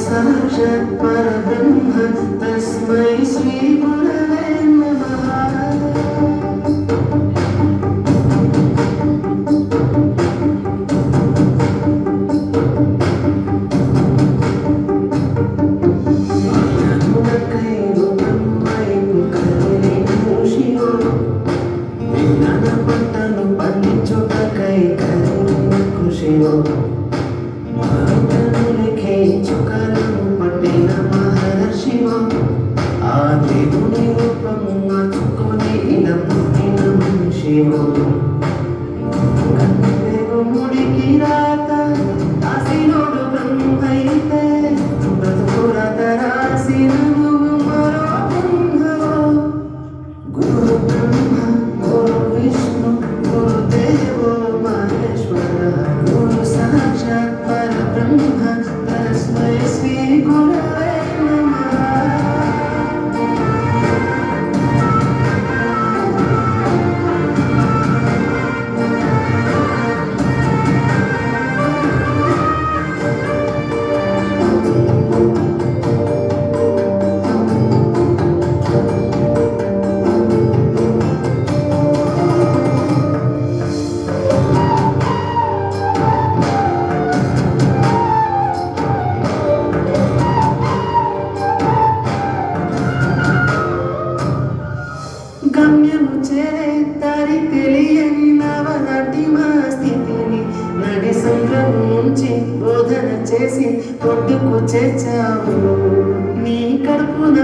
साक्षात् परब्रह्म तस्मै श्री गुरवे नमः। ఆనందకైను బ్రహ్మైపు కదిలిను శివో, విజ్ఞాన పంటను పండించుటకై కదిలిన శివో, ఆ దేవుని రూపంగా చుకొని ముడికి రాత రాసినోడు బ్రహ్మైతే బ్రతుకు రాత రాసిన నువ్వు మరో బ్రహ్మవో. గురు బ్రహ్మ గురు విష్ణు గురుదేవో మహేశ్వర, గురు సాక్షాత్ పరబ్రహ్మ తస్మై శ్రీ గురవే నమః. గమ్యము చేరే దారి తెలియని నవనాటి మా స్థితిని నడి సంద్రం నుంచి బోధన చేసి ఒడ్డుకు చేర్చావు. నీ కడుపున